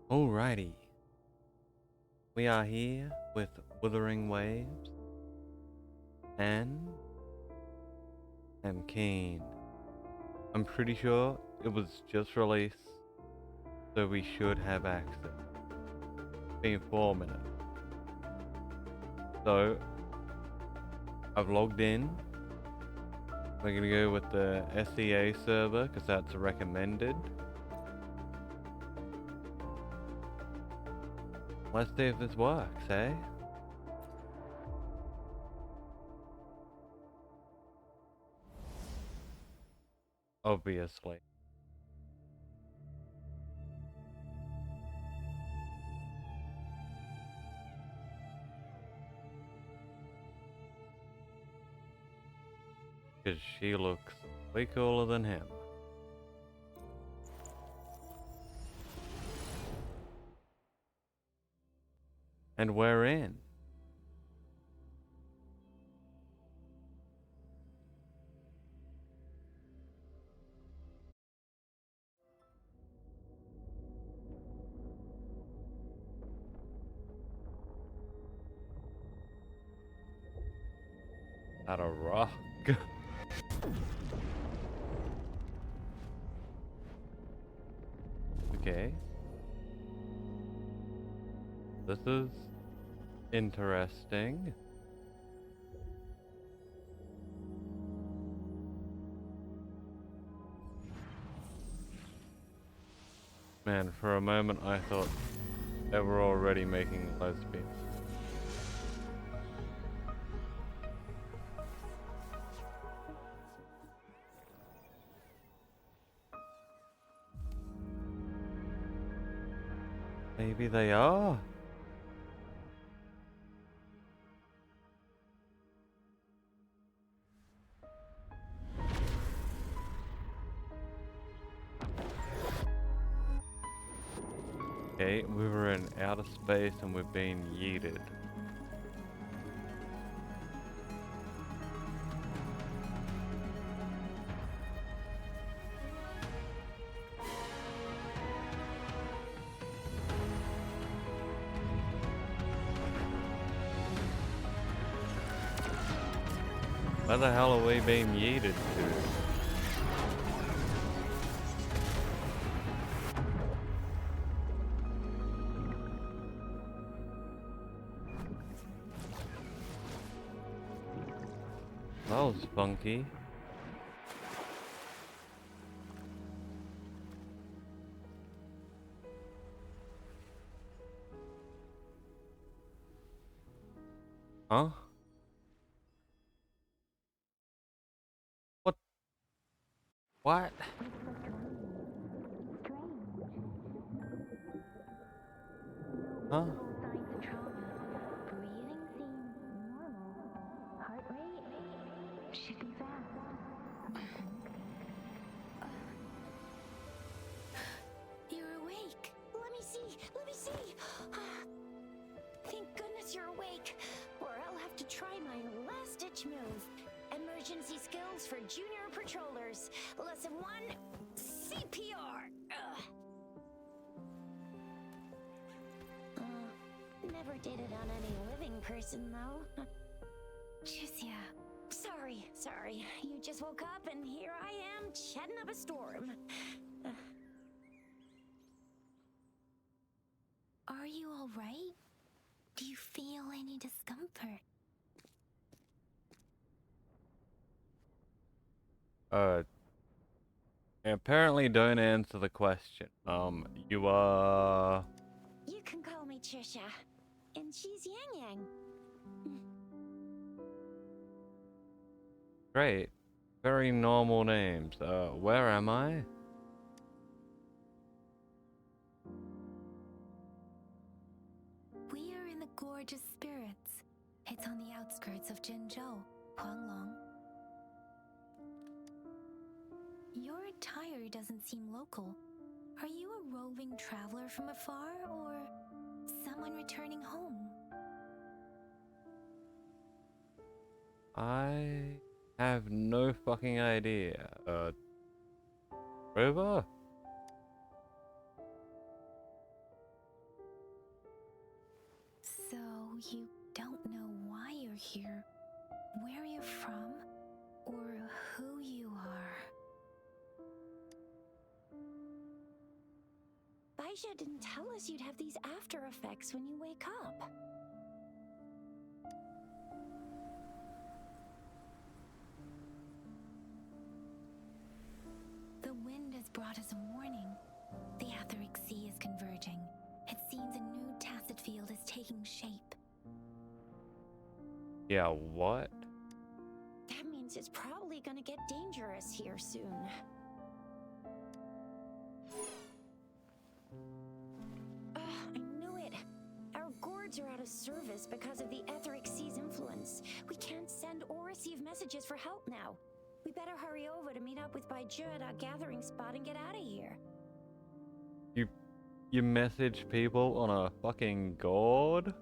Alrighty, we are here with Wuthering Waves and I'm keen. I'm pretty sure it was just released, so we should have access. It's been 4 minutes. So, I've logged in. We're gonna go with the SEA server because that's recommended. Let's see if this works, eh? Obviously. Because she looks way cooler than him. And we're in. At a rock. Okay. This is interesting. Man, for a moment I thought they were already making lesbians. Maybe they are. Okay, we were in outer space and we're being yeeted. Where the hell are we being yeeted to? That was funky. Huh? What? What? Huh? Signs of trauma. Breathing seems normal. Heart rate should be fast. You're awake. Let me see. Let me see. Thank goodness you're awake, or I'll have to try my last-ditch move. Emergency skills for junior patrollers. Lesson 1, CPR. Never did it on any living person, though. Juicia. Sorry. You just woke up, and here I am, chatting up a storm. Are you all right? Do you feel any discomfort? Apparently don't answer the question. You are... You can call me Trisha, and she's Yang Yang. Great. Very normal names. Where am I? We are in the Gorgeous Spirits. It's on the outskirts of Jinzhou, Huanglong. Your attire doesn't seem local. Are you a roving traveler from afar, or someone returning home? I have no fucking idea. Rover? you don't know why you're here, where you're from, or who you are. Baisha didn't tell us you'd have these after effects when you wake up. The wind has brought us a warning. The Etheric Sea is converging. It seems a new tacit field is taking shape. Yeah, what? That means it's probably gonna get dangerous here soon. I knew it. Our gourds are out of service because of the Etheric Sea's influence. We can't send or receive messages for help now. We better hurry over to meet up with Baiju at our gathering spot and get out of here. You message people on a fucking gourd?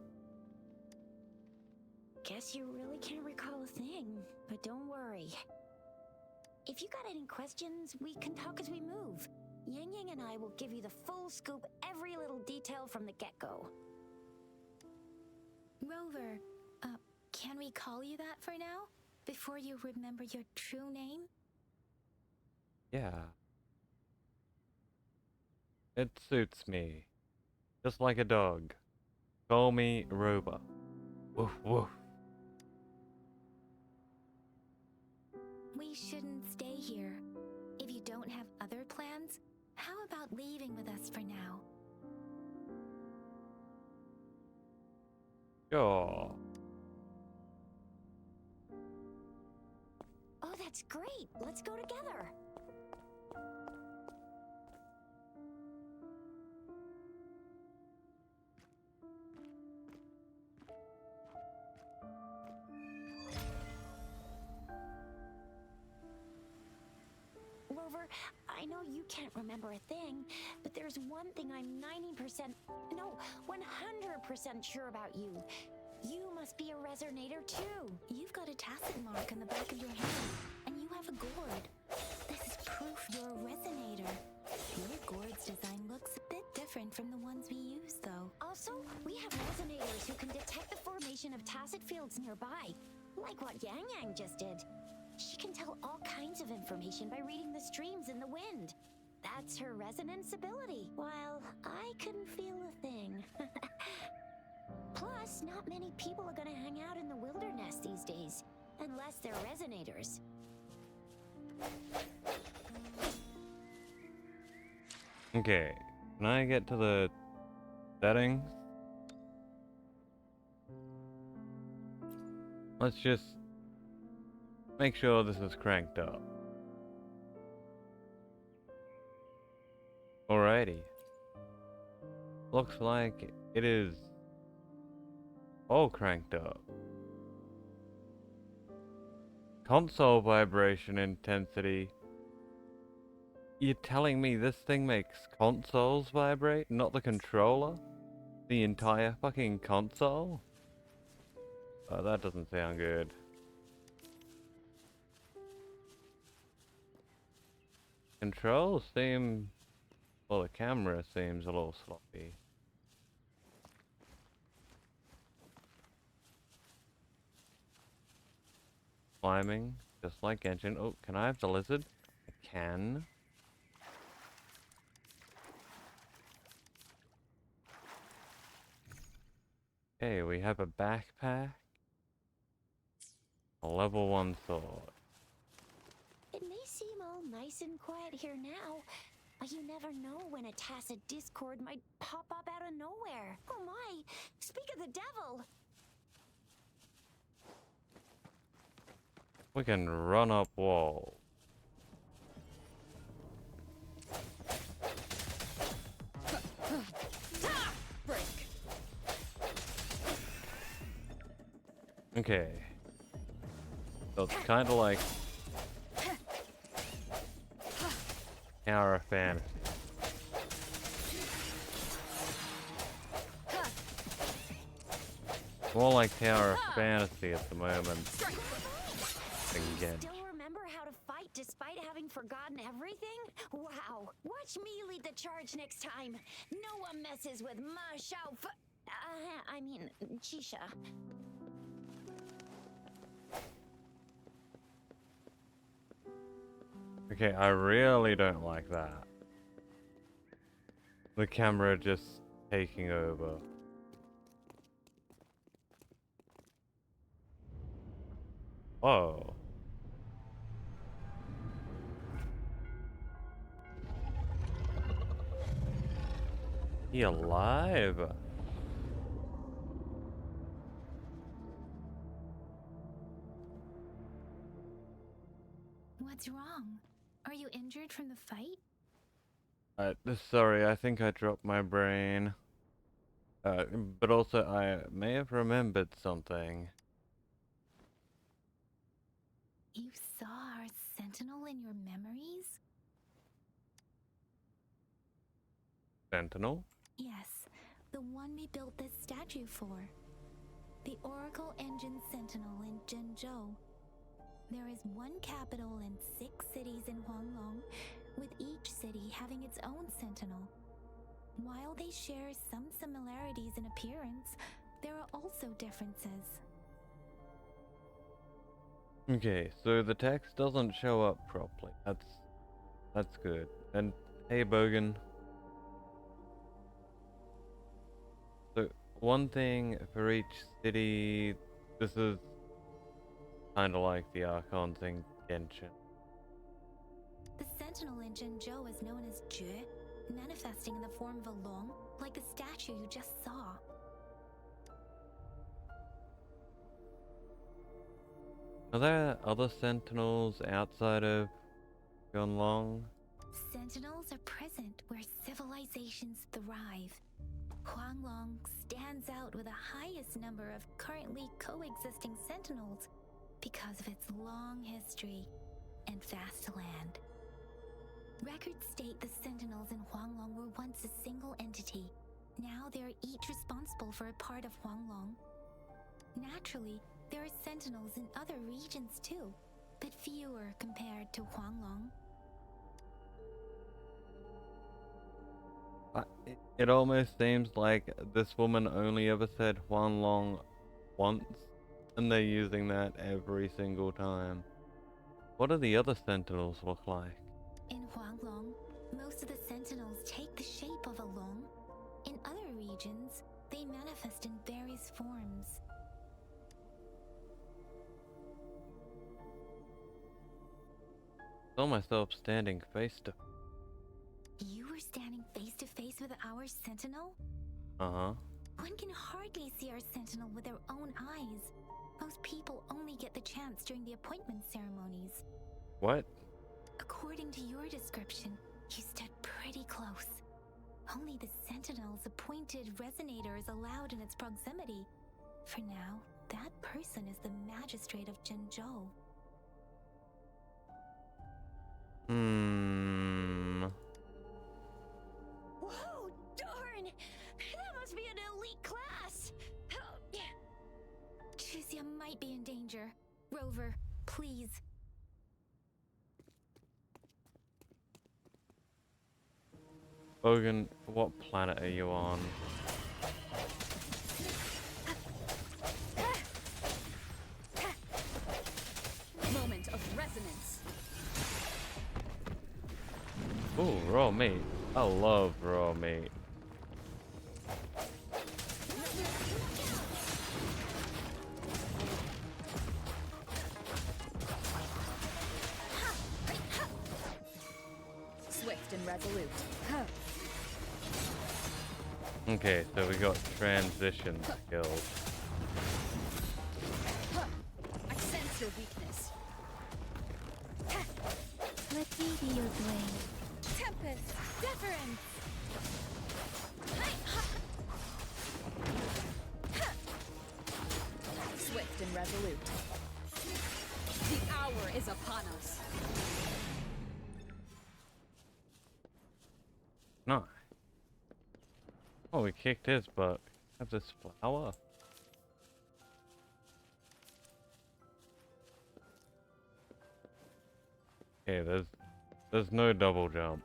Guess you really can't recall a thing, but don't worry. If you got any questions, we can talk as we move. Yang Yang and I will give you the full scoop, every little detail from the get-go. Rover, can we call you that for now? Before you remember your true name? Yeah. It suits me. Just like a dog. Call me Rover. Woof woof. We shouldn't stay here. If you don't have other plans, how about leaving with us for now? Sure. Oh, that's great. Let's go together. Rover, I know you can't remember a thing, but there's one thing I'm 90%, no, 100% sure about you. You must be a resonator too. You've got a tacit mark on the back of your hand, and you have a gourd. This is proof you're a resonator. Your gourd's design looks a bit different from the ones we use, though. Also, we have resonators who can detect the formation of tacit fields nearby, like what Yang Yang just did. She can tell all kinds of information by reading the streams in the wind. That's her resonance ability, while I couldn't feel a thing. Plus, not many people are gonna hang out in the wilderness these days, unless they're resonators. Okay, can I get to the settings? Let's just make sure this is cranked up. Alrighty. Looks like it is all cranked up. Console vibration intensity. You're telling me this thing makes consoles vibrate, not the controller? The entire fucking console? Oh, that doesn't sound good. Controls seem... well, the camera seems a little sloppy. Climbing, just like engine. Oh, can I have the lizard? I can. Okay, we have a backpack. A level 1 sword. It may seem all nice and quiet here now, but you never know when a tacit discord might pop up out of nowhere. Oh my! Speak of the devil! We can run up walls. Okay. So it's kind of like Tower of Fantasy. More like Tower of Fantasy at the moment. Again. Still remember how to fight despite having forgotten everything? Wow. Watch me lead the charge next time. No one messes with my Shao I mean, Chisha. Okay, I really don't like that. The camera just taking over. Whoa. He alive? What's wrong? Are you injured from the fight? Sorry, I think I dropped my brain. But also I may have remembered something. You saw our sentinel in your memories? Sentinel? Yes, the one we built this statue for. The Oracle Engine Sentinel in Zhenzhou. There is one capital and 6 cities in Huanglong, with each city having its own sentinel. While they share some similarities in appearance, there are also differences. Okay, so the text doesn't show up properly. That's good. And hey Bogan. So one thing for each city, this is kinda like the Archons in Genshin. The sentinel in Zhenzhou is known as Jue, manifesting in the form of a long, like the statue you just saw. Are there other sentinels outside of Yonlong? Sentinels are present where civilizations thrive. Huanglong stands out with the highest number of currently coexisting sentinels because of its long history and vast land. Records state the sentinels in Huanglong were once a single entity. Now they are each responsible for a part of Huanglong. Naturally, there are sentinels in other regions too, but fewer compared to Huanglong. It almost seems like this woman only ever said Huanlong once, and they're using that every single time. What do the other sentinels look like? In Huanglong, most of the sentinels take the shape of a long. In other regions, they manifest in various forms. Saw myself standing face to. You were standing face to face with our sentinel? Uh-huh. One can hardly see our sentinel with their own eyes. Most people only get the chance during the appointment ceremonies. What? According to your description, you stood pretty close. Only the sentinel's appointed resonator is allowed in its proximity. For now, that person is the magistrate of Zhenzhou. Whoa, darn! That must be an elite class! Chizia might be in danger. Rover, please. Bogan, what planet are you on? Moment of resonance. Ooh, raw meat. I love raw meat. Swift and resolute. Okay, so we got transition skills. I sense your weakness. Let me be your blade. Tempest, deference. Swift and resolute. The hour is upon us. Nice. Oh, we kicked his butt. Have this flower. Okay, there's no double jump.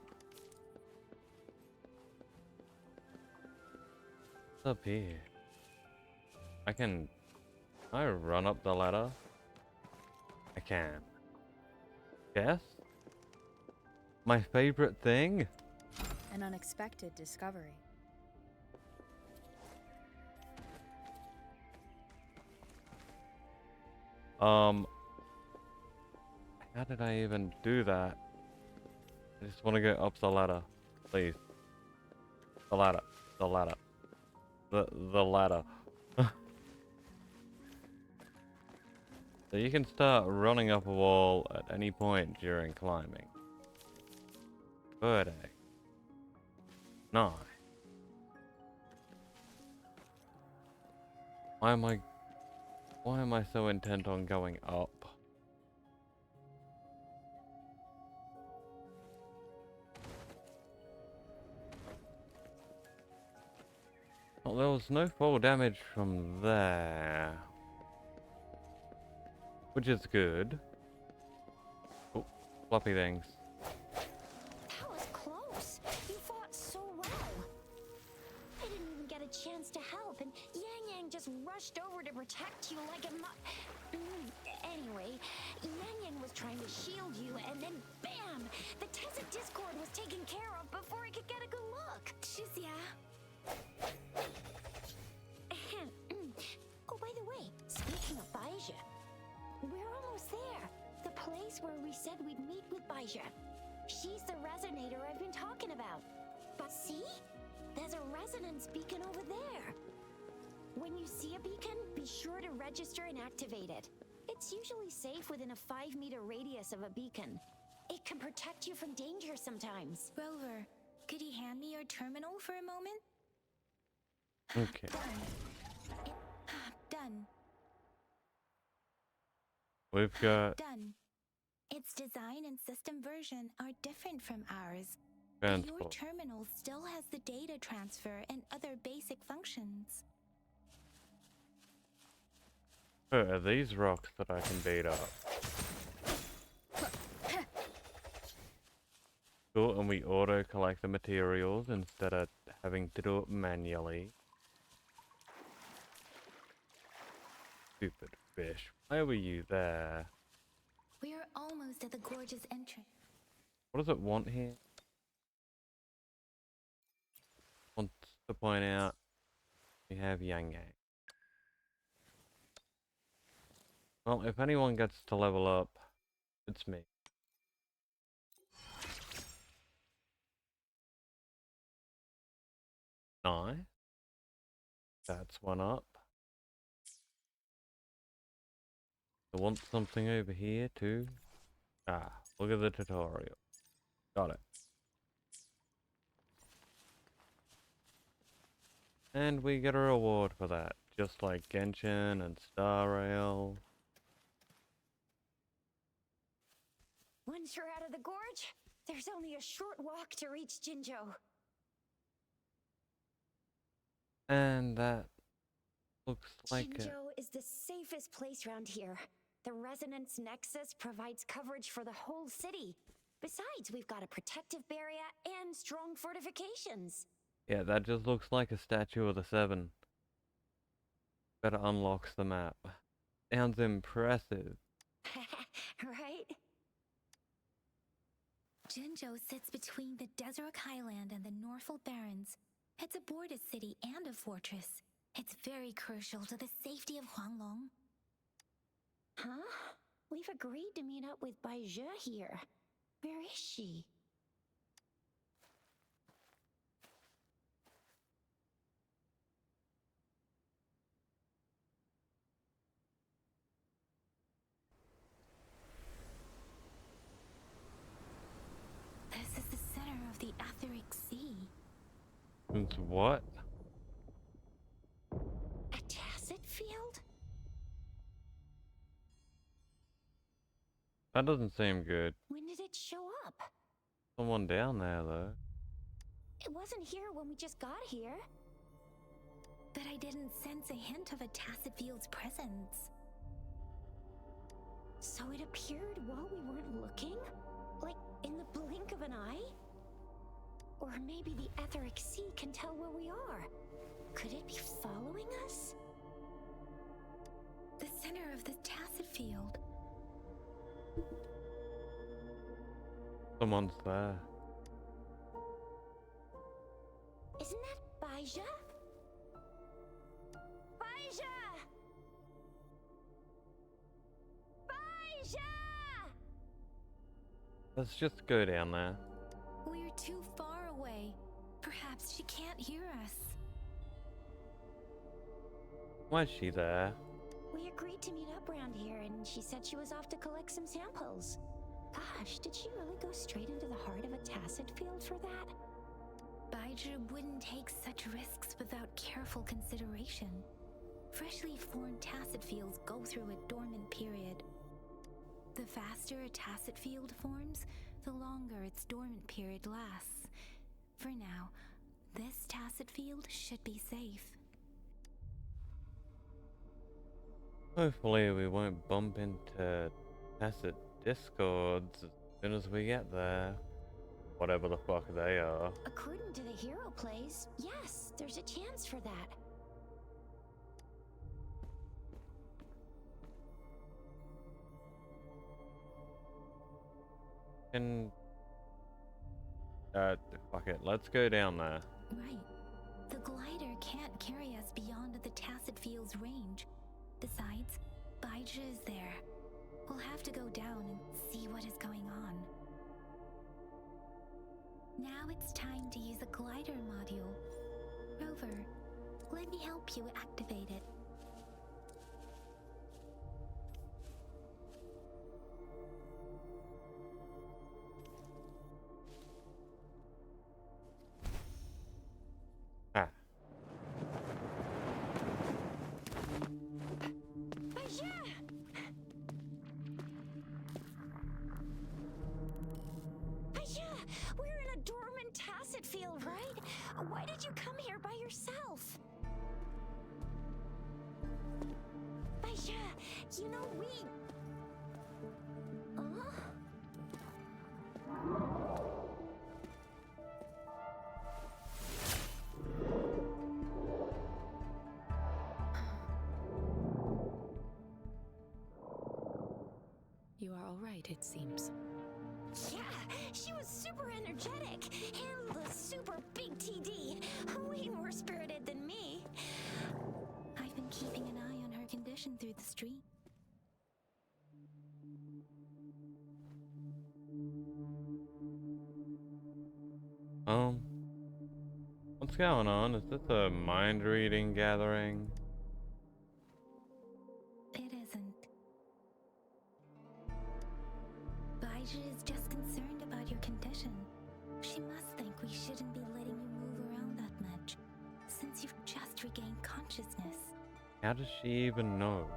What's up here? Can I run up the ladder? I can. Yes? My favorite thing? An unexpected discovery. How did I even do that? I just want to go up the ladder. Please. The ladder. The ladder. The ladder. So you can start running up a wall at any point during climbing. Good. Nice. Why am I so intent on going up? Well, there was no fall damage from there. Which is good. Oh, floppy things. That was close. You fought so well. I didn't even get a chance to help, and Yang just rushed over to protect you like a Anyway, Yang was trying to shield you, and then bam! The Tessa Discord was taken care of before I could get a good look. Shizia. Oh, by the way, speaking of Baija, we're almost there. The place where we said we'd meet with Baija. She's the resonator I've been talking about. But see? There's a resonance beacon over there. When you see a beacon, be sure to register and activate it. It's usually safe within a 5-meter radius of a beacon. It can protect you from danger sometimes. Rover, could you hand me your terminal for a moment? Okay. Done. We've got Done. Its design and system version are different from ours. But your transport. terminal still has the data transfer and other basic functions. Oh, are these rocks that I can beat up? Cool, and we auto collect the materials instead of having to do it manually. Stupid fish. Why were you there? We are almost at the gorge's entrance. What does it want here? Wants to point out we have Yang Yang. Well, if anyone gets to level up, it's me. Nice. That's one up. I want something over here too. Ah, look at the tutorial. Got it. And we get a reward for that, just like Genshin and Star Rail. Once you're out of the gorge, there's only a short walk to reach Jinzhou. And that looks like it. Jinzhou is the safest place around here. The Resonance Nexus provides coverage for the whole city. Besides, we've got a protective barrier and strong fortifications. Yeah, that just looks like a statue of the Seven. Better unlocks the map. Sounds impressive. Right? Jinzhou sits between the Desert Highland and the Norfolk Barrens. It's a border city and a fortress. It's very crucial to the safety of Huanglong. Huh? We've agreed to meet up with Baija here. Where is she? This is the center of the Etheric Sea. It's what? A tacit field? That doesn't seem good. When did it show up? Someone down there though. It wasn't here when we just got here. But I didn't sense a hint of a tacit field's presence. So it appeared while we weren't looking? Like in the blink of an eye? Or maybe the Etheric Sea can tell where we are. Could it be following us? field. Someone's there. Isn't that Baija? Baija! Baija! Let's just go down there. We're too far away. Perhaps she can't hear us. Why is she there? We agreed to meet up around here, and she said she was off to collect some samples. Gosh, did she really go straight into the heart of a tacit field for that? Baija wouldn't take such risks without careful consideration. Freshly formed tacit fields go through a dormant period. The faster a tacit field forms, the longer its dormant period lasts. For now, this tacit field should be safe. Hopefully we won't bump into tacit discords as soon as we get there. Whatever the fuck they are. According to the hero plays, yes, there's a chance for that. And fuck it, let's go down there. Right. The glider can't carry us beyond the tacit field's range. Besides, Baija is there. We'll have to go down and see what is going on. Now it's time to use the glider module. Rover, let me help you activate it. Ah. Baija! Baija! We're in a dormant tacit field, right? Why did you come here by yourself? Baija, you know we... Huh? You are all right, it seems. Yeah, she was super energetic. Handled a super big TD. Way more spirited than me. I've been keeping an eye on her condition through the street. What's going on? Is this a mind reading gathering? It isn't. Baija is just concerned about your condition. She must think we shouldn't be letting you move around that much, since you've just regained consciousness. How does she even know?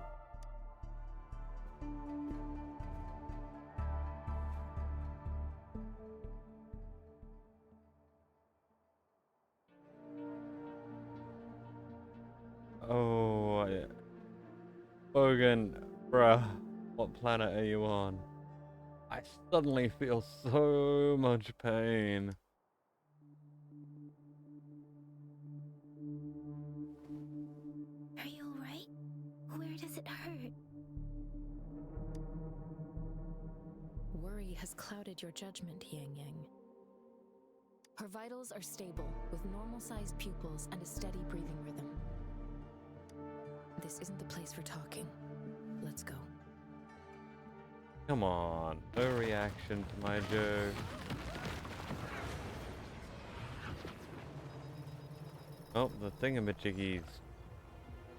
Oh, yeah. Bogan, bruh, what planet are you on? I suddenly feel so much pain. Are you alright? Where does it hurt? Worry has clouded your judgment, Yang Yang. Her vitals are stable, with normal-sized pupils and a steady breathing rhythm. This isn't the place for talking. Let's go. Come on, no reaction to my joke. Oh, the thingamajiggies.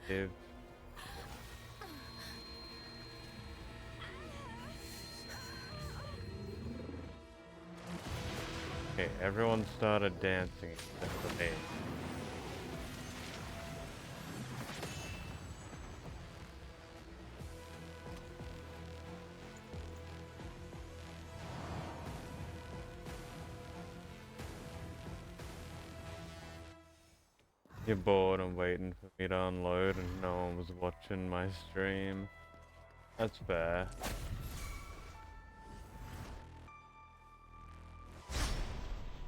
Give. Okay, everyone started dancing except for me. You're bored and waiting for me to unload and no one was watching my stream. That's fair.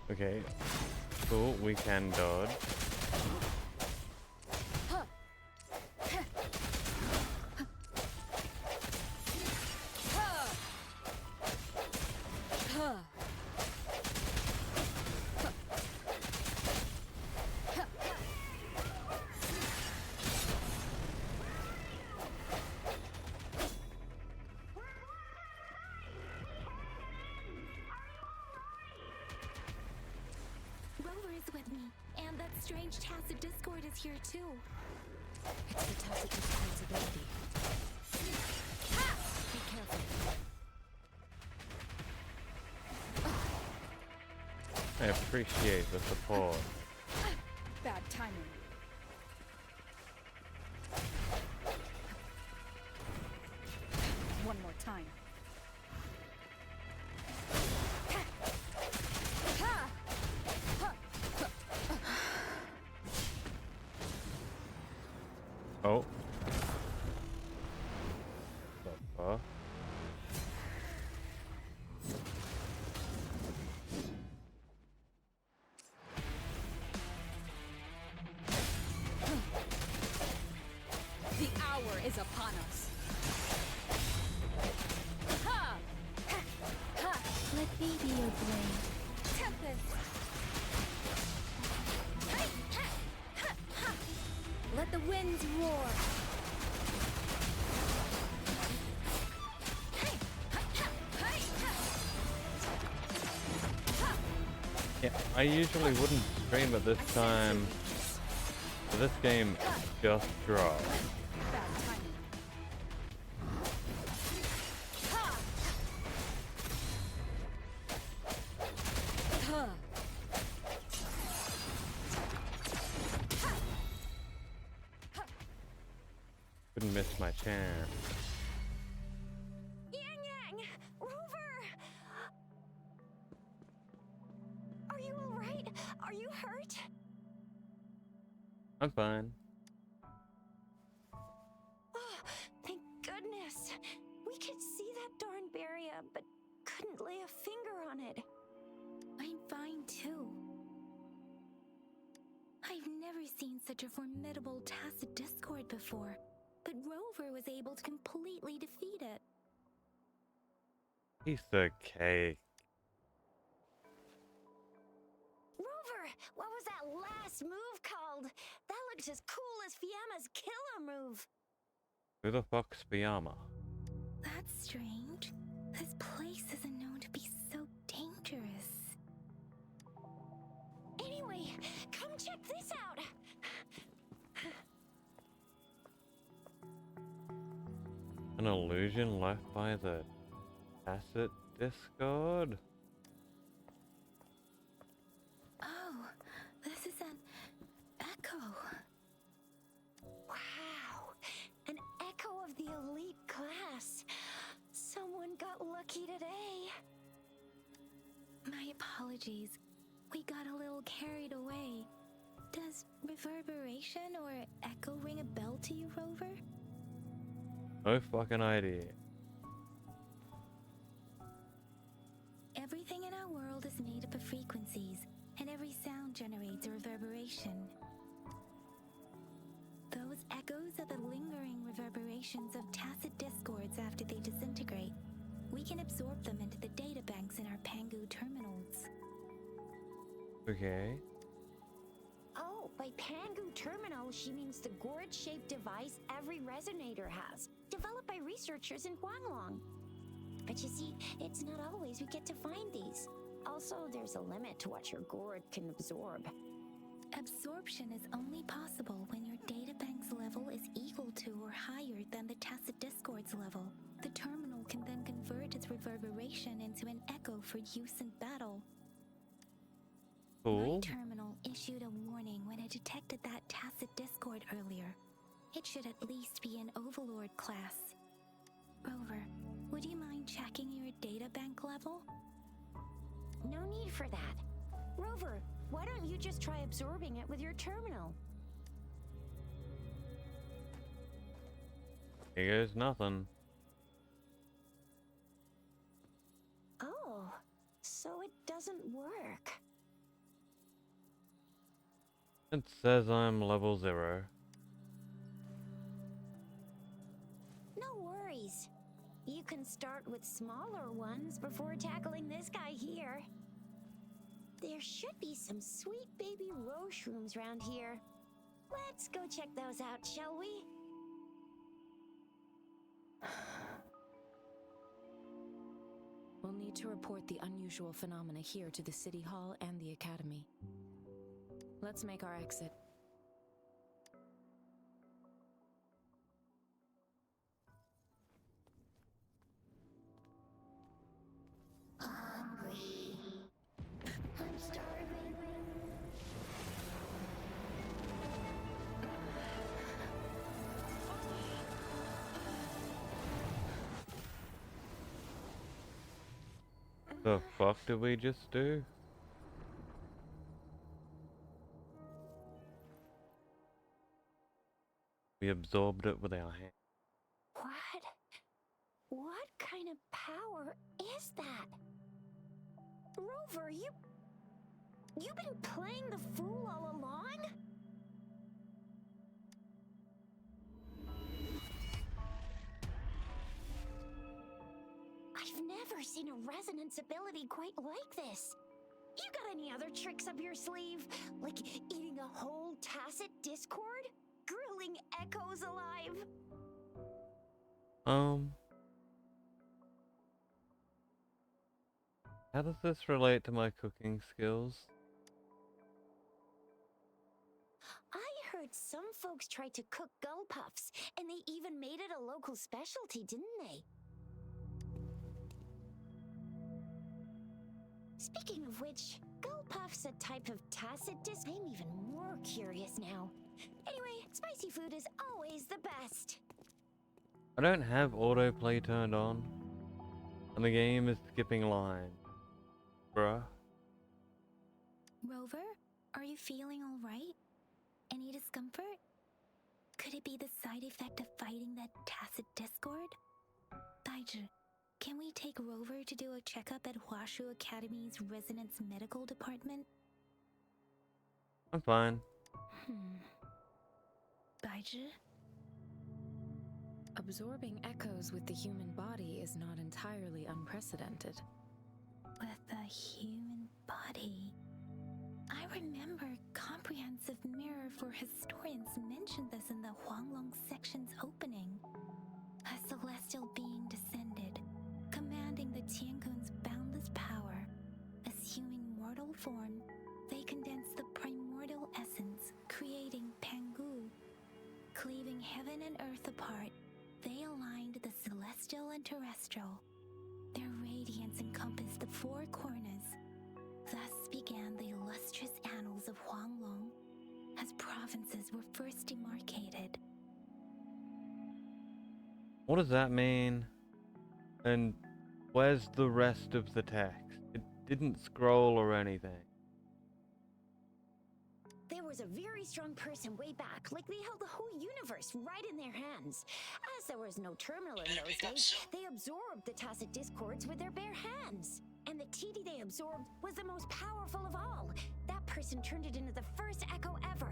Okay. Cool, we can dodge. strange tacit discord is here too. It's the tacit discord's ability. Be careful. I appreciate the support. Bad timing. One more time. Oh. The fuck? The hour is upon us. Ha! Ha! Let me be your blade. Tempest! Hey! Ha! Ha! Ha! Let the winds roar. Hey! Ha! Ha! Hey! Ha! Yeah, I usually wouldn't stream at this time, but this game just dropped. Bad timing. Ha! Huh. Couldn't miss my chance. Yang Yang! Rover! Are you alright? Are you hurt? I'm fine. Oh, thank goodness. We could see that darn barrier, but couldn't lay a finger on it. I'm fine too. I've never seen such a formidable tacit discord before, but Rover was able to completely defeat it. Piece of cake. Rover, what was that last move called? That looked as cool as Fiamma's killer move. Who the fuck's Fiamma? That's strange. This place isn't known to be so dangerous. Anyway, come check this out. An illusion left by the tacit discord? Oh, this is an echo. Wow, an echo of the elite class. Someone got lucky today. My apologies. We got a little carried away. Does reverberation or echo ring a bell to you, Rover? No fucking idea. Everything in our world is made up of frequencies, and every sound generates a reverberation. Those echoes are the lingering reverberations of tacit discords after they disintegrate. We can absorb them into the databanks in our Pangu terminals. Okay. Oh, by Pangu Terminal, she means the gourd-shaped device every resonator has, developed by researchers in Huanglong. But you see, it's not always we get to find these. Also, there's a limit to what your gourd can absorb. Absorption is only possible when your databank's level is equal to or higher than the tacit discord's level. The terminal can then convert its reverberation into an echo for use in battle. My Cool. terminal issued a warning when it detected that tacit discord earlier. It should at least be an Overlord class. Rover, would you mind checking your databank level? No need for that. Rover, why don't you just try absorbing it with your terminal? Here goes nothing. Oh, so it doesn't work. It says I'm level 0. No worries. You can start with smaller ones before tackling this guy here. There should be some sweet baby roshrooms around here. Let's go check those out, shall we? We'll need to report the unusual phenomena here to the City Hall and the Academy. Let's make our exit. Hungry. I'm starving. The fuck did we just do? We absorbed it with our hand. What? What kind of power is that? Rover, you've been playing the fool all along? I've never seen a resonance ability quite like this. You got any other tricks up your sleeve? Like eating a whole tacit discord? Grilling echoes alive? How does this relate to my cooking skills? I heard some folks tried to cook gull puffs, and they even made it a local specialty, didn't they? Speaking of which, gull puff's a type of tacit disc. I'm even more curious now. Anyway, spicy food is always the best. I don't have autoplay turned on, and the game is skipping lines. Bruh. Rover, are you feeling all right? Any discomfort? Could it be the side effect of fighting that tacit discord? Baiju, can we take Rover to do a checkup at Huashu Academy's Resonance Medical Department? I'm fine. Baiju? Absorbing echoes with the human body is not entirely unprecedented. With the human body. I remember Comprehensive Mirror for Historians mentioned this in the Huanglong section's opening. A celestial being descended, commanding the Tiankun's boundless power. Assuming mortal form, they condensed the primordial essence, creating Pangu. Cleaving heaven and earth apart, they aligned the celestial and terrestrial. Their radiance encompassed the four corners. Thus began the illustrious annals of Huanglong, as provinces were first demarcated. What does that mean? And where's the rest of the text? It didn't scroll or anything. There was a very strong person way back, like they held the whole universe right in their hands. As there was no terminal in those days, they absorbed the tacit discords with their bare hands. And the TD they absorbed was the most powerful of all. That person turned it into the first echo ever.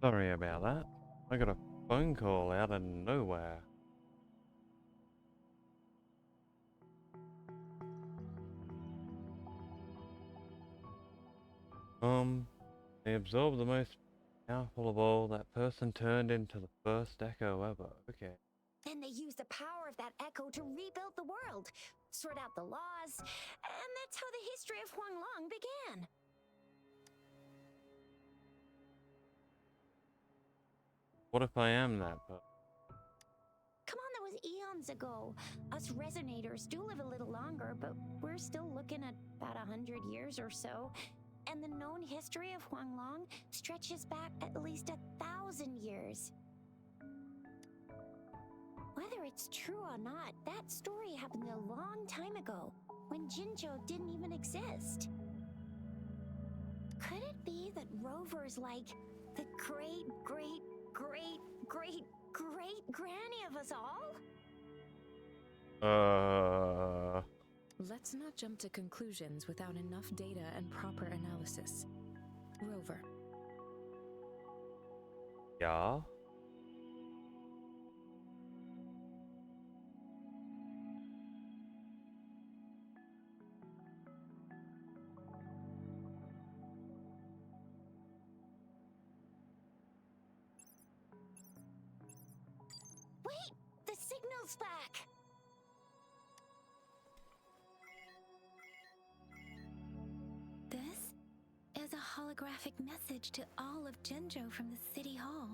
Sorry about that. I got a phone call out of nowhere. They absorbed the most powerful of all. That person turned into the first echo ever. Okay. Then they used the power of that echo to rebuild the world, sort out the laws, and that's how the history of Huanglong began. What if I am that person? Come on, that was was eons ago. Us resonators do live a little longer, but we're still looking at about 100 years or so. And the known history of Huanglong stretches back at least 1,000 years. Whether it's true or not, that story happened a long time ago, when Jinzhou didn't even exist. Could it be that Rover's like the great, great, great, great, great granny of us all? Let's not jump to conclusions without enough data and proper analysis. Rover. Yeah. Wait! The signal's back! This is a holographic message to all of Jinzhou from the City Hall.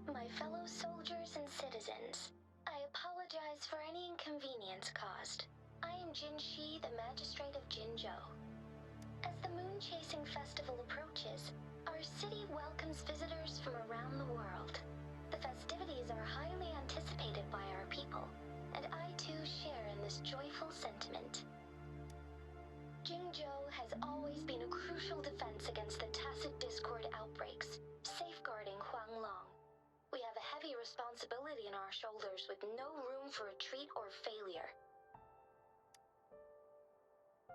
My fellow soldiers and citizens, I apologize for any inconvenience caused. I am Jin Shi, the Magistrate of Jinzhou. As the Moon Chasing Festival approaches, our city welcomes visitors from around the world. The festivities are highly anticipated by our people, and I too share in this joyful sentiment. Jinzhou has always been a crucial defense against the tacit discord outbreaks, safeguarding Huanglong. We have a heavy responsibility on our shoulders with no room for retreat or failure.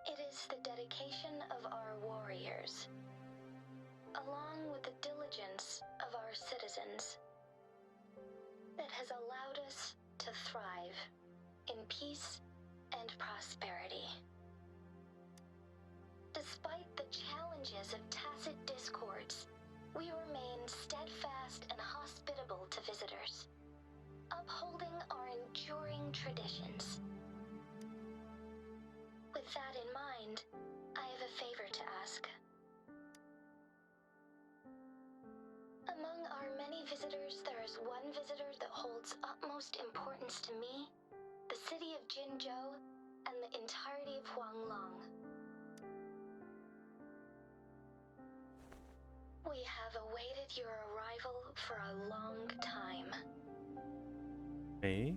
It is the dedication of our warriors, along with the diligence of our citizens, that has allowed us to thrive in peace and prosperity. Despite the challenges of tacit discords, we remain steadfast and hospitable to visitors, upholding our enduring traditions. With that in mind, I have a favor to ask. Among our many visitors, there is one visitor that holds utmost importance to me, the city of Jinzhou, and the entirety of Huanglong. We have awaited your arrival for a long time. Me?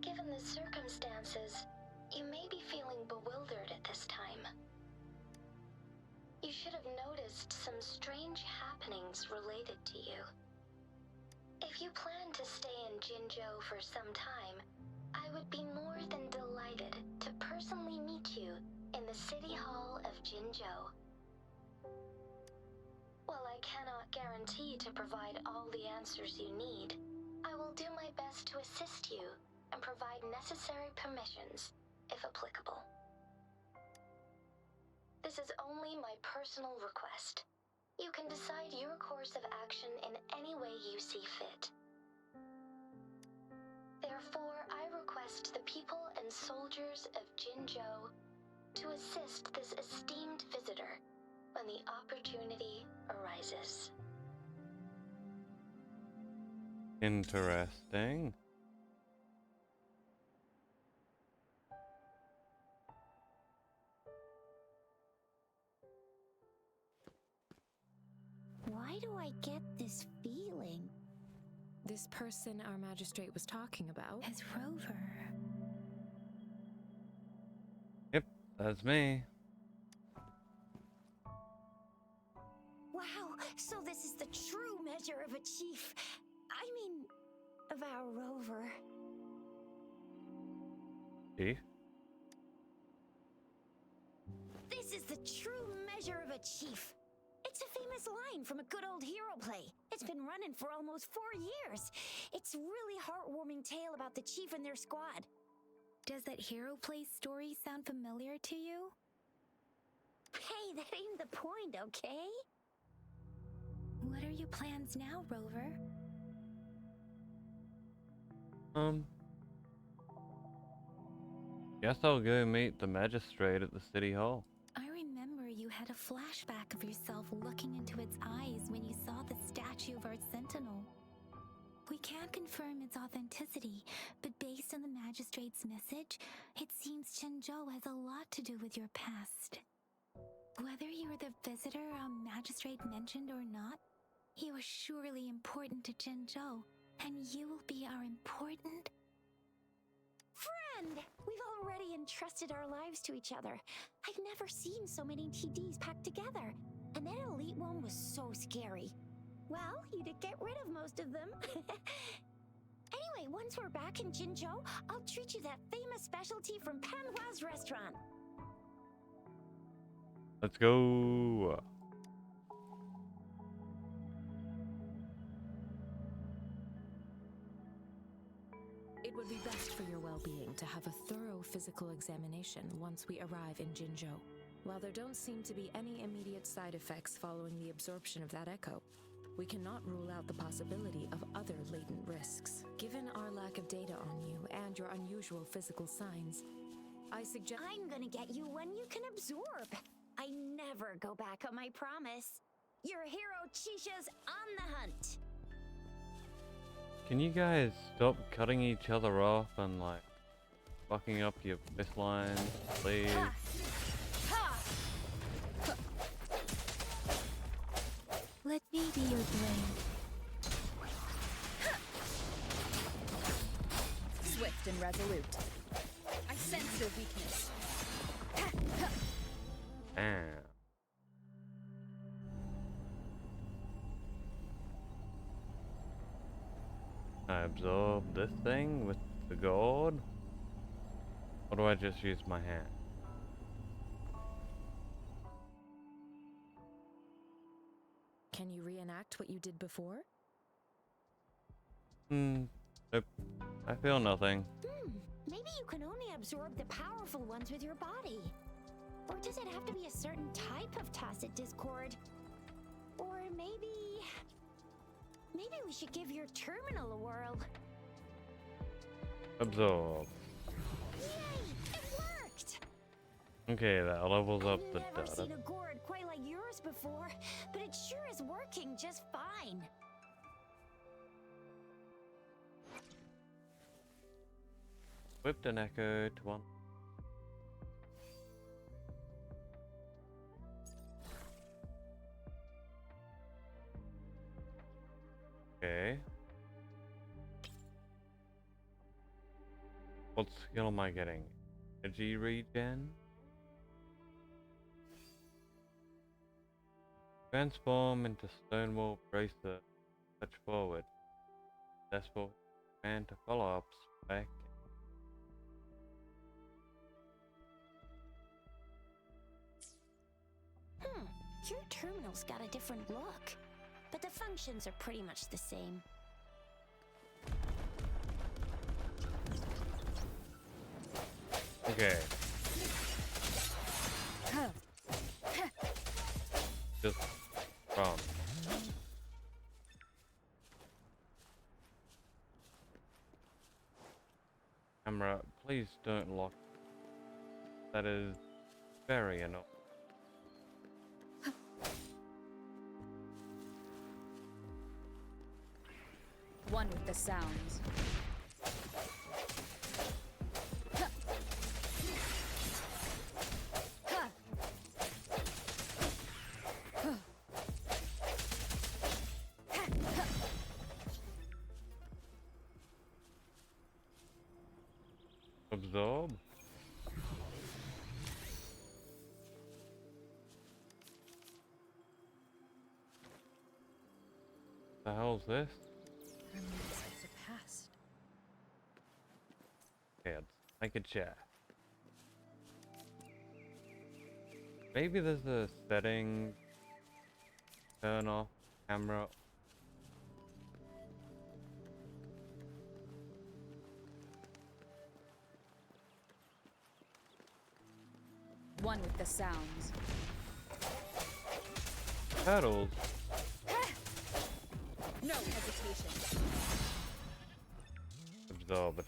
Given the circumstances, you may be feeling bewildered at this time. You should have noticed some strange happenings related to you. If you plan to stay in Jinzhou for some time, I would be more than delighted to personally meet you in the City Hall of Jinzhou. While I cannot guarantee to provide all the answers you need, I will do my best to assist you and provide necessary permissions, if applicable. This is only my personal request. You can decide your course of action in any way you see fit. Therefore, I request the people and soldiers of Jinzhou to assist this esteemed visitor when the opportunity arises. Interesting. Why do I get this feeling? This person our magistrate was talking about As Rover. Yep, that's me. Wow, so this is the true measure of a chief. I mean, of our Rover. Chief? This is the true measure of a chief. It's a famous line from a good old hero play. It's been running for almost 4 years. It's a really heartwarming tale about the chief and their squad. Does that hero play story sound familiar to you? Hey, that ain't the point, okay? What are your plans now, Rover? Guess I'll go meet the magistrate at the city hall. I remember you had a flashback of yourself looking into its eyes when you saw the statue of our sentinel. We can't confirm its authenticity, but based on the magistrate's message, it seems Zhenzhou has a lot to do with your past. Whether you were the visitor our magistrate mentioned or not, you are surely important to Zhenzhou, and you will be our important Friend! We've already entrusted our lives to each other. I've never seen so many TDs packed together. And that elite one was so scary. Well, you did get rid of most of them. Anyway, once we're back in Jinzhou, I'll treat you that famous specialty from Panhua's restaurant. Let's go. It would be best for your well-being to have a thorough physical examination once we arrive in Jinzhou. While there don't seem to be any immediate side effects following the absorption of that echo, we cannot rule out the possibility of other latent risks. Given our lack of data on you and your unusual physical signs, I suggest— I'm gonna get you one you can absorb. I never go back on my promise. Your hero Chisha's on the hunt. Can you guys stop cutting each other off and like fucking up your fist lines, please? Let me be your blade. Swift and resolute. I sense your weakness. Damn. I absorb this thing with the gourd? Or do I just use my hand? Can you reenact what you did before? Nope. I feel nothing. Maybe you can only absorb the powerful ones with your body. Or does it have to be a certain type of tacit discord? Or maybe we should give your terminal a whirl. Absorb. Yay! It worked! Okay, that levels up the I've never data. seen a gourd quite like yours before, but it sure is working just fine. Whipped an echo to one. Okay. What skill am I getting? Energy regen? Transform into Stonewall Bracer. Touch forward. Successful. And to follow up spec. Your terminal's got a different look, but the functions are pretty much the same. Okay. Just wrong. Camera, please don't lock. That is very annoying. One with the sounds. Absorb? The hell's this? Remembrance of the past. Okay, let's make a chat. Maybe there's a setting. Turn off camera. One with the sounds. Turtles. No hesitation. Absorb it.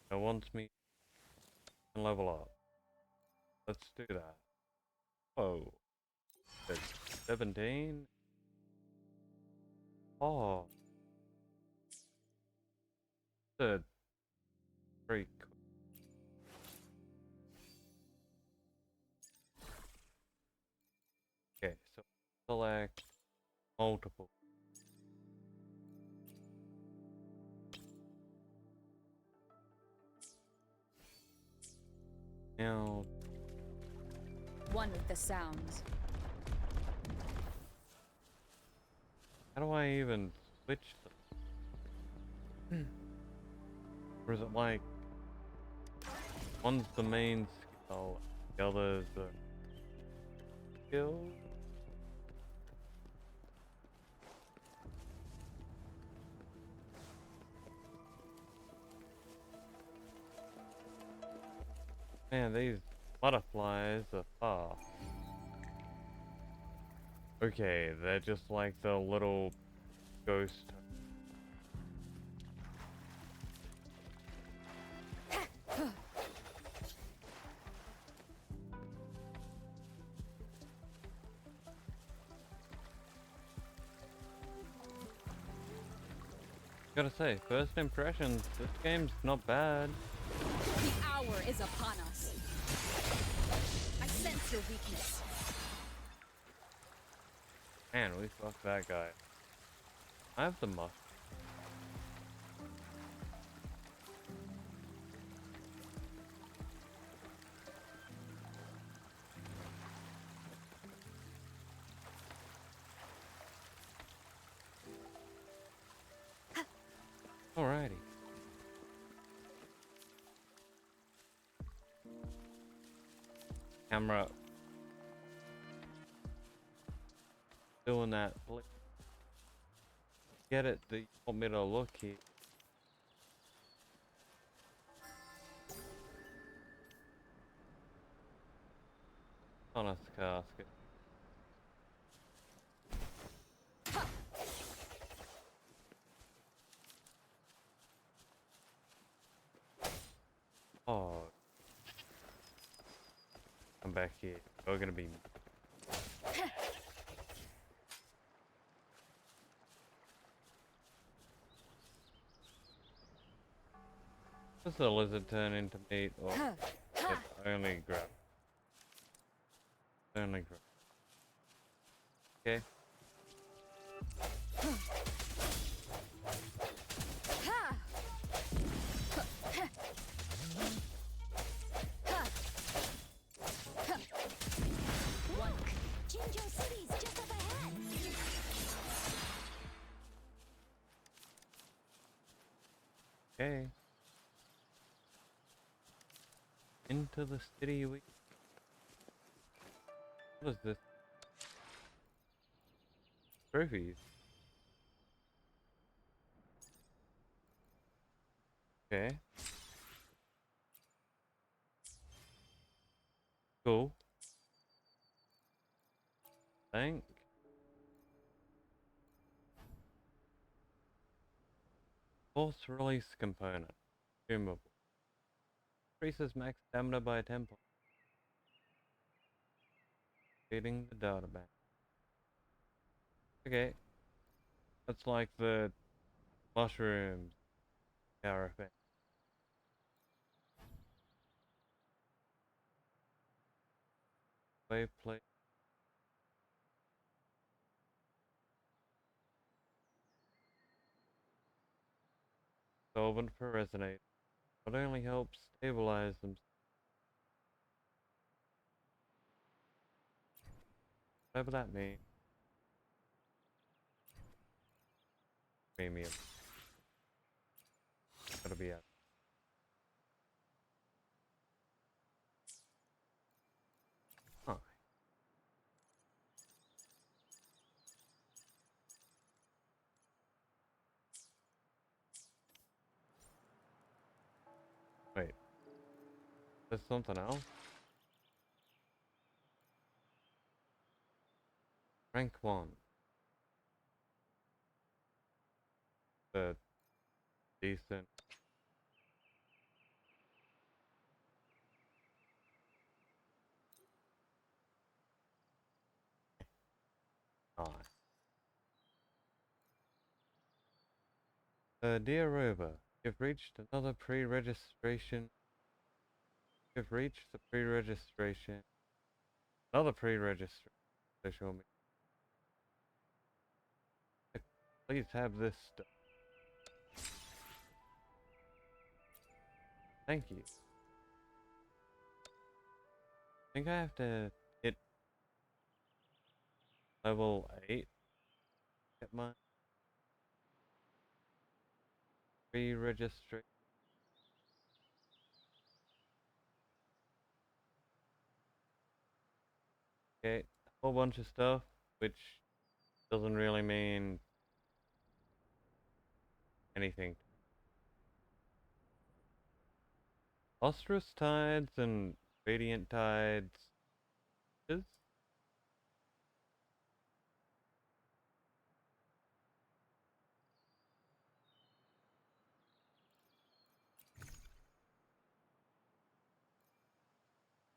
It wants me to level up. Let's do that. Whoa. It's 17? Oh. That's very cool. Okay, so select multiple. Now, One with the sounds. how do I even switch them? Or is it like one's the main skill, the other is the skill? Man, these butterflies are fast. Okay, they're just like the little ghost. Gotta say, first impressions, this game's not bad. The hour is upon us. I sense your weakness. Man, we fucked that guy. I have the musk. Alrighty. Camera. Doing that. Get it that you want me to look here. Honest casket. Oh. Come back here. We're gonna be. Does the lizard turn into meat or it only grab? Only grab. Okay. Look! Jinjo City's just up ahead! Okay. Into the city we. What is this? Trophies. Okay. Cool. Thank. Force release component. Consumable. Increases max stamina by 10 points. Feeding the data bank. Okay. That's like the mushrooms power effect. Wave plate. Solvent for resonate. Not only helps stabilize them. Whatever that means. Premium. Gotta be out. Huh. Wait. There's something else? Rank 1. The decent. Dear Rover, you've reached another pre-registration. You've reached the pre-registration. Another pre-registration. Show me. Please have this stuff. Thank you. I think I have to hit level 8. Get my pre-registration. Okay, a whole bunch of stuff, which doesn't really mean anything. Lustrous tides and radiant tides. Is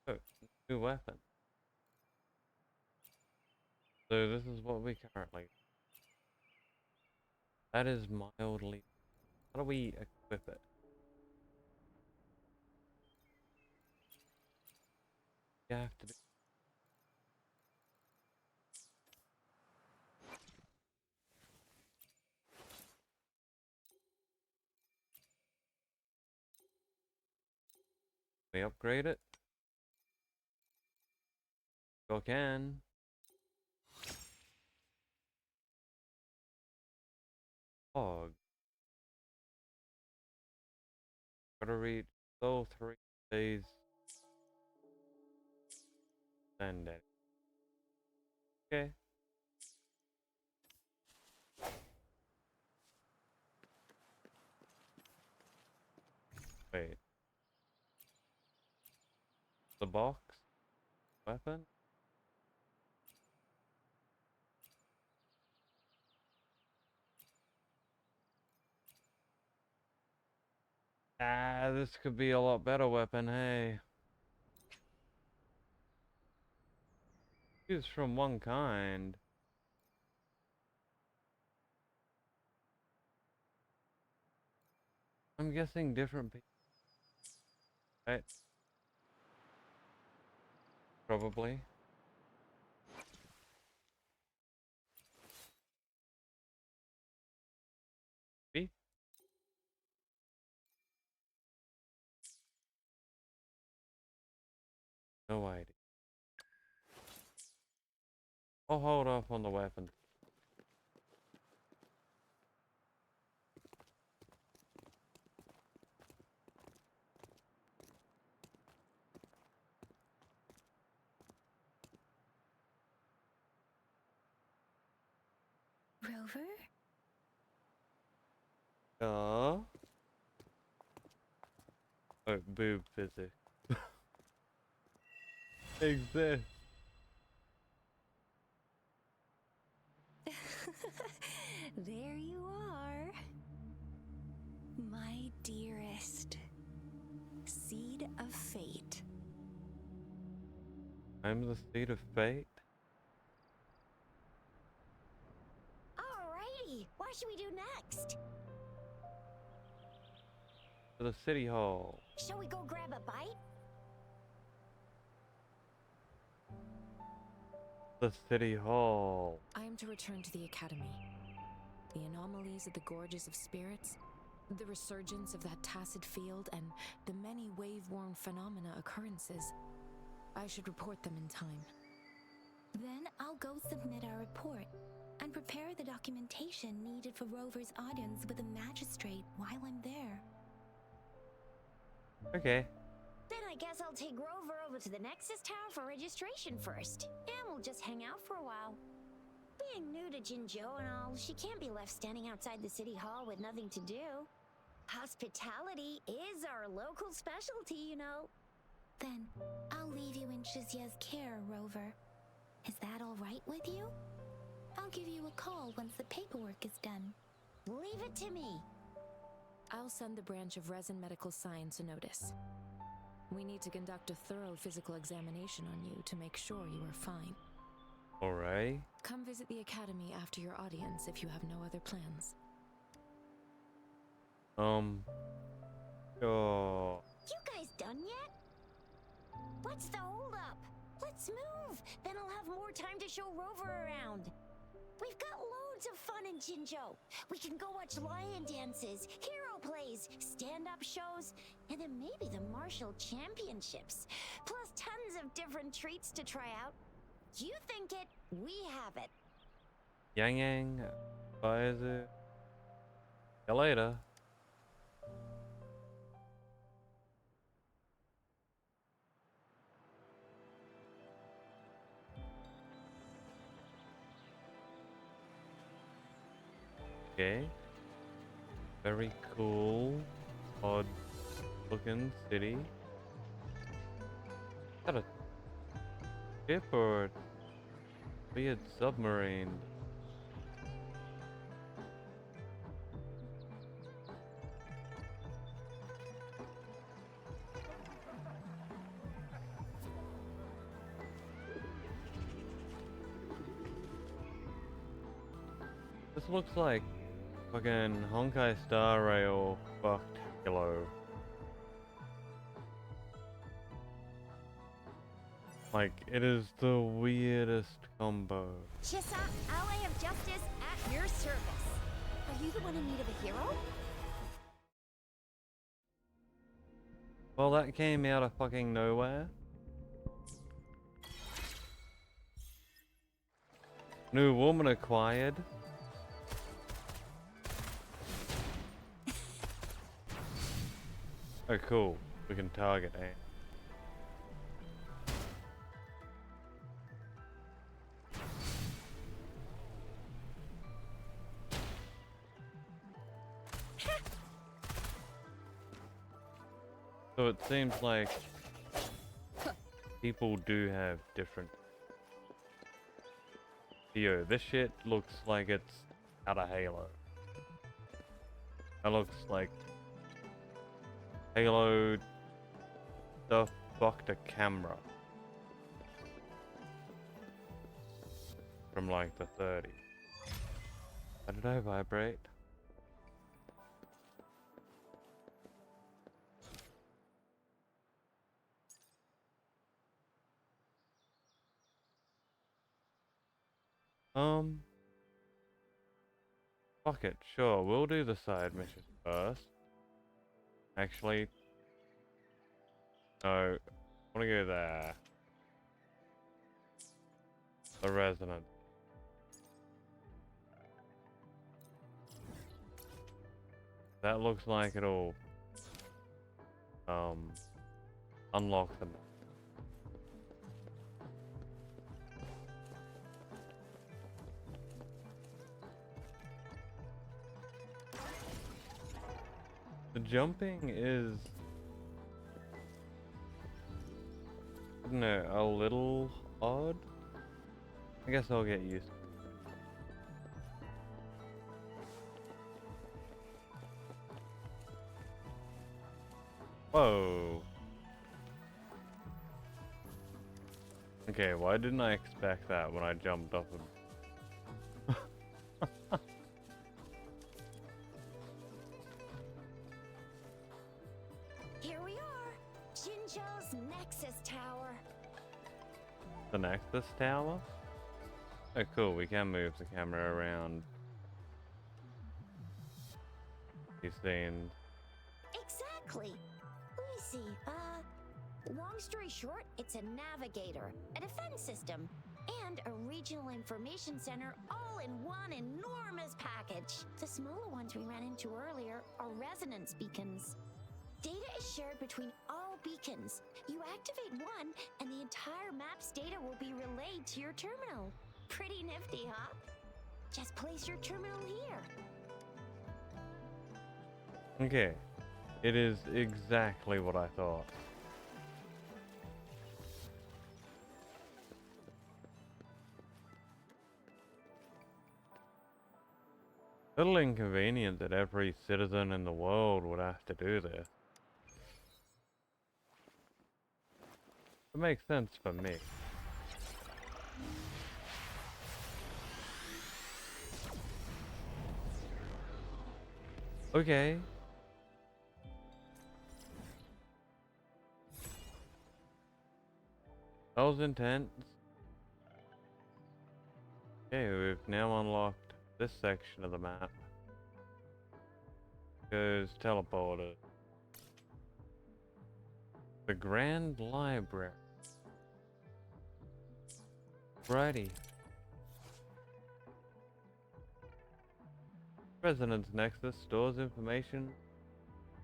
oh, new weapon. So this is what we currently. That is mildly. How do we equip it? You have to do. We upgrade it. Go can. Hog. Gotta read. So 3 days. Send it. Okay. Wait. The box? Weapon? Ah, this could be a lot better weapon, hey. Choose from one kind. I'm guessing different people. Right? Probably. Maybe? No idea. I'll hold off on the weapon. Rover? Oh, boob physics. Exist. There you are. My dearest. Seed of fate. I'm the seed of fate. Alrighty, what should we do next? To the city hall. Shall we go grab a bite? The city hall. I am to return to the academy. The anomalies of the gorges of spirits, the resurgence of that tacit field, and the many wave-worn phenomena occurrences. I should report them in time. Then I'll go submit our report and prepare the documentation needed for Rover's audience with a magistrate while I'm there. Okay. Then I guess I'll take Rover over to the Nexus Tower for registration first, and we'll just hang out for a while. Being new to Jinzhou and all, she can't be left standing outside the city hall with nothing to do. Hospitality is our local specialty, you know. Then I'll leave you in Shizia's care, Rover. Is that all right with you? I'll give you a call once the paperwork is done. Leave it to me. I'll send the branch of Resin Medical Science a notice. We need to conduct a thorough physical examination on you to make sure you are fine. Alright. Come visit the academy after your audience if you have no other plans. Sure. You guys done yet? What's the holdup? Let's move. Then I'll have more time to show Rover around. We've got loads of fun in Jinzhou. We can go watch lion dances, hero plays, stand-up shows, and then maybe the martial championships. Plus tons of different treats to try out. You think it, we have it. Yang Yang, Pfizer. See you later. Okay. Very cool. Odd looking city. Got a ship or a weird submarine. This looks like fucking Honkai Star Rail fucked Halo. Like, it is the weirdest combo. Chisa, ally of justice at your service. Are you the one in need of a hero? Well, that came out of fucking nowhere. New woman acquired. Oh, cool. We can target A. So it seems like people do have different. Yo, this shit looks like it's out of Halo. That looks like Halo the fucked a camera from like the 30s. How did I vibrate? Fuck it, sure, we'll do the side mission first. Actually, no, I wanna go there. The Resonance. That looks like it'll, unlock them. The jumping is, I don't know, a little odd. I guess I'll get used to it. Whoa. Okay, why didn't I expect that when I jumped off of... Here we are, Jinzhou's Nexus Tower. the Nexus Tower? Oh cool, we can move the camera around these scenes. Exactly. Let me see. Long story short, it's a navigator, a defense system, and a regional information center all in one enormous package. The smaller ones we ran into earlier are resonance beacons. Data is shared between all beacons. You activate one, and the entire map's data will be relayed to your terminal. Pretty nifty, huh? Just place your terminal here. Okay, it is exactly what I thought. Little inconvenient that every citizen in the world would have to do this. It makes sense for me. Okay, That was intense. Okay, we've now unlocked this section of the map. Goes teleported. The Grand Library. Righty. Resonance Nexus stores information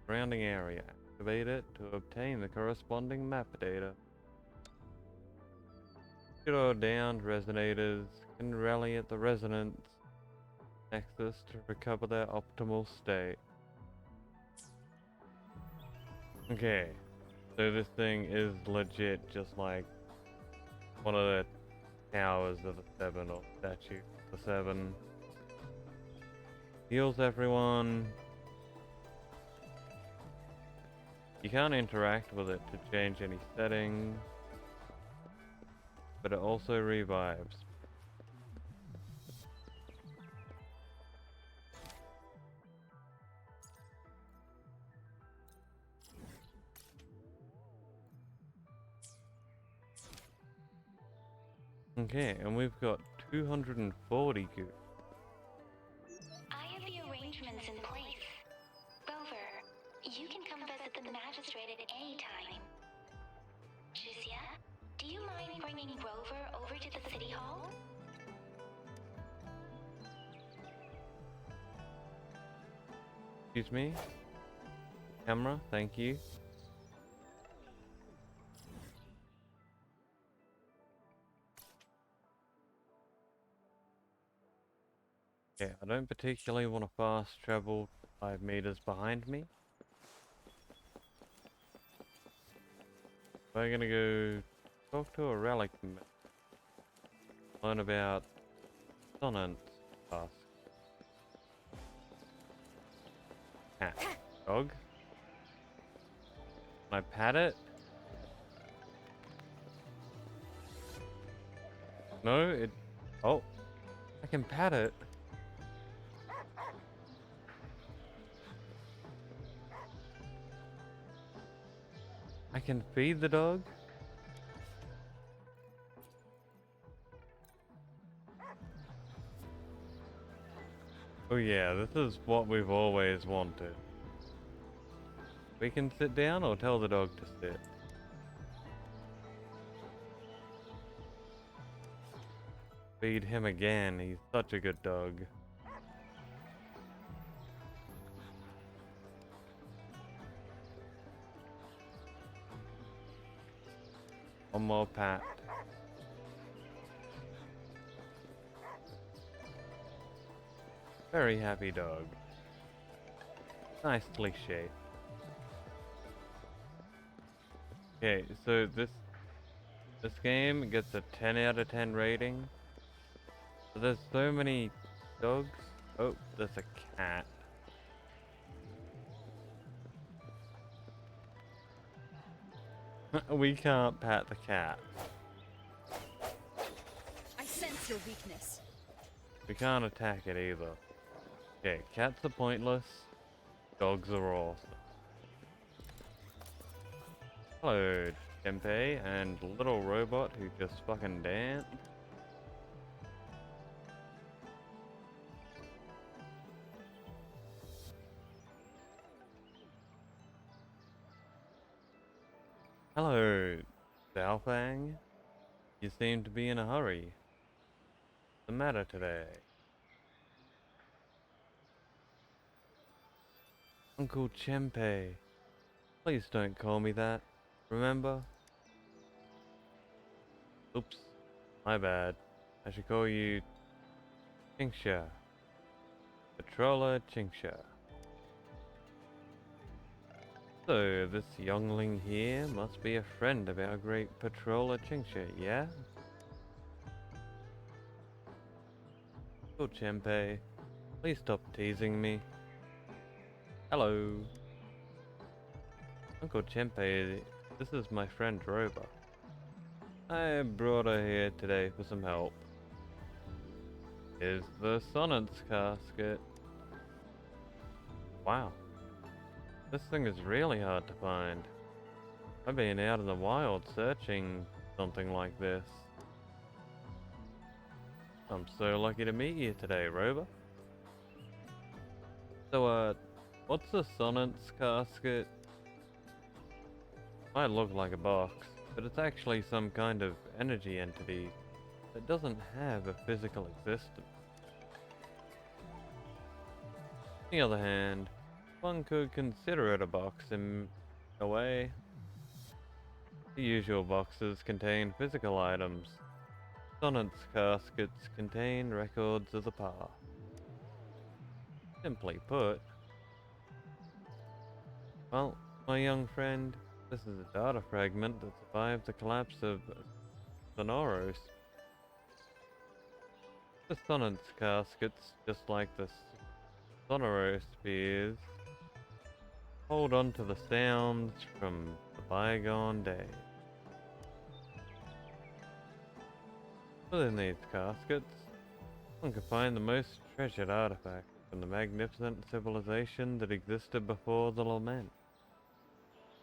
surrounding area. Activate it to obtain the corresponding map data. Good or downed resonators can rally at the Resonance Nexus to recover their optimal state. Okay, so this thing is legit just like one of the towers of the Seven or statue of the Seven. Heals everyone. You can't interact with it to change any settings, but it also revives. Okay, and we've got 240 goo. I have the arrangements in place. Rover, you can come visit the magistrate at any time. Juzia, do you mind bringing Rover over to the city hall? Excuse me? Camera, thank you. Okay, I don't particularly want to fast travel 5 meters behind me. We're gonna go talk to a relic, learn about Sonance task. Cat. Dog. Can I pat it? No, it... Oh. I can pat it. I can feed the dog? Oh yeah, this is what we've always wanted. We can sit down or tell the dog to sit. Feed him again, he's such a good dog. One more pat. Very happy dog. Nicely shaped. Okay, so this game gets a 10 out of 10 rating. But there's so many dogs. Oh, there's a cat. We can't pat the cat. I sense your weakness. We can't attack it either. Okay, cats are pointless. Dogs are awesome. Hello, Tempeh and little robot who just fucking danced. Hello, Xiaofang. You seem to be in a hurry. What's the matter today? Uncle Tempeh. Please don't call me that. Remember? Oops. My bad. I should call you Qingxia. Patroller Qingxia. So, this youngling here must be a friend of our great patroller Qingxia, yeah? Oh, Tempeh, please stop teasing me. Hello. Uncle Tempeh, this is my friend Rover. I brought her here today for some help. Here's the Sonance casket. Wow. This thing is really hard to find. I've been out in the wild searching something like this. I'm so lucky to meet you today, Rover. So, what's a Sonnet's casket? Might look like a box, but it's actually some kind of energy entity that doesn't have a physical existence. On the other hand, one could consider it a box in a way. The usual boxes contain physical items. Sonnet's caskets contain records of the past. Simply put, well, my young friend, this is a data fragment that survived the collapse of Sonoros. The Sonnet's caskets, just like the Sonoros spheres, hold on to the sounds from the bygone day. Within these caskets, one can find the most treasured artifacts from the magnificent civilization that existed before the lament,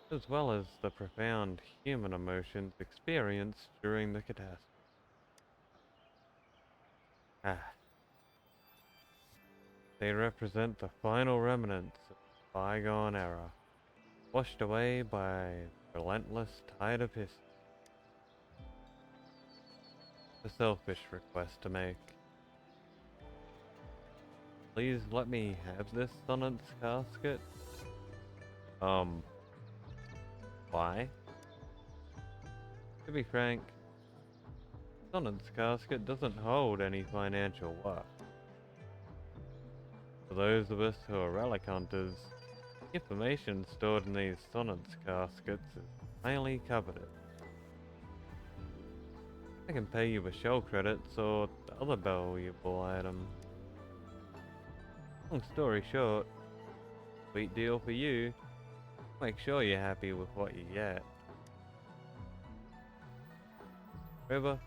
as well as the profound human emotions experienced during the catastrophe. They represent the final remnants of the bygone era, washed away by the relentless tide of history. A selfish request to make. Please let me have this Sonnet's casket. Why? To be frank, Sonnet's casket doesn't hold any financial worth. For those of us who are relic hunters, information stored in these Sonnet's caskets is highly coveted. I can pay you with shell credits or other valuable items. Long story short, sweet deal for you. Make sure you're happy with what you get. River,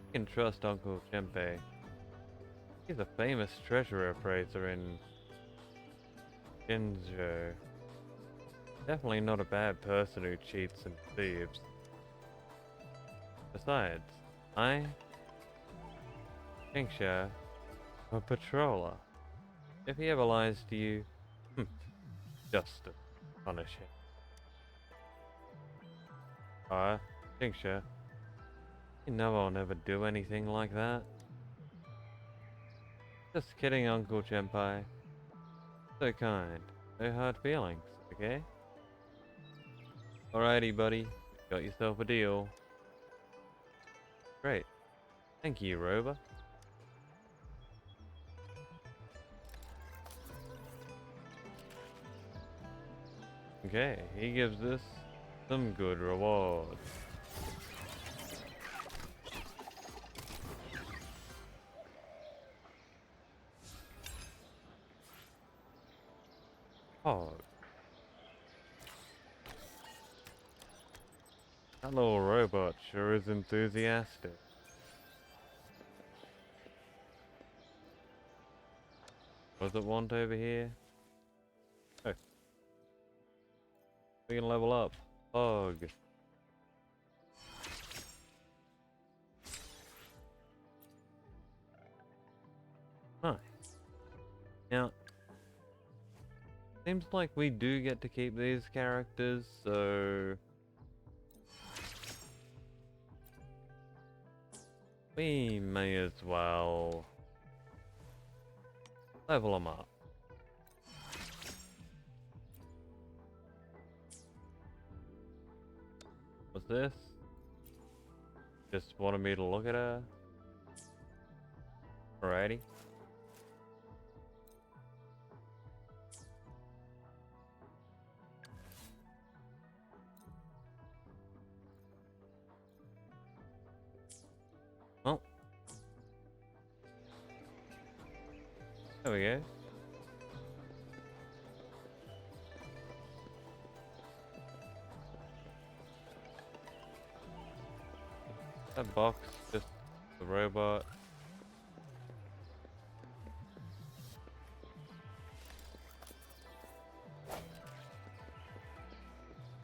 you can trust Uncle Chenpei. He's a famous treasure appraiser in Jinzhou. Definitely not a bad person who cheats and thieves. Besides, I, Tingsha, am a patroller. If he ever lies to you, just to punish him. Tingsha, you know I'll never do anything like that. Just kidding, Uncle Chenpai. So kind, no hard feelings, okay? Alrighty, buddy, got yourself a deal. Great. Thank you, Rover. Okay, he gives us some good rewards. Oh. That little robot sure is enthusiastic. What does it want over here? Oh. We can level up. Hog. Nice. Now, seems like we do get to keep these characters, so we may as well level them up. What's this? Just wanted me to look at her? Alrighty. Well. There we go. That box, just the robot.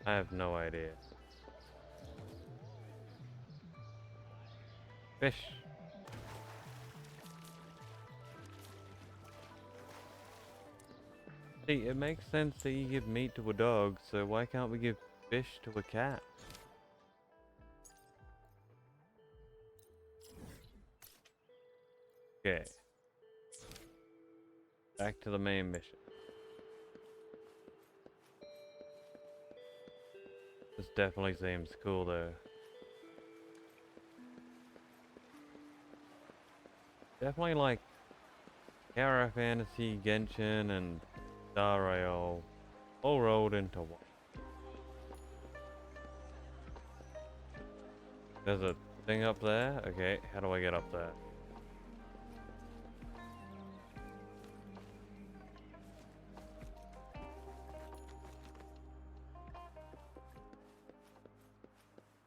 I have no idea. Fish. See, it makes sense that you give meat to a dog, so why can't we give fish to a cat? Okay. Back to the main mission. This definitely seems cool though. Definitely like Kara Fantasy, Genshin, and Star Rail all rolled into one. There's a thing up there? Okay, how do I get up there?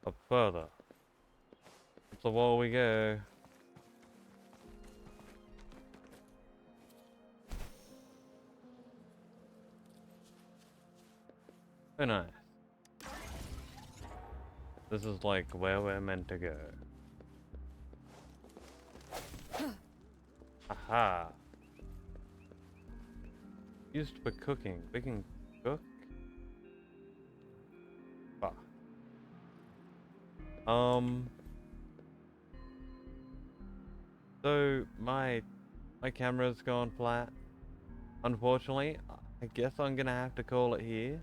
Up further. Up the wall we go. Very nice. This is like where we're meant to go. Aha! Used for cooking. We can cook? Fuck. So my camera's gone flat. Unfortunately, I guess I'm gonna have to call it here.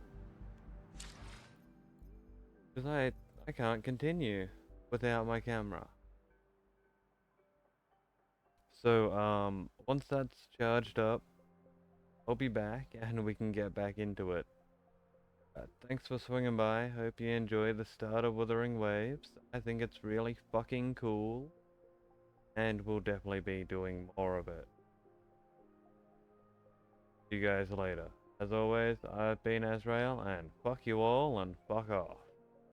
Because I can't continue without my camera. So, once that's charged up, I'll be back and we can get back into it. Thanks for swinging by. Hope you enjoy the start of Wuthering Waves. I think it's really fucking cool. And we'll definitely be doing more of it. See you guys later. As always, I've been Azrael, and fuck you all and fuck off.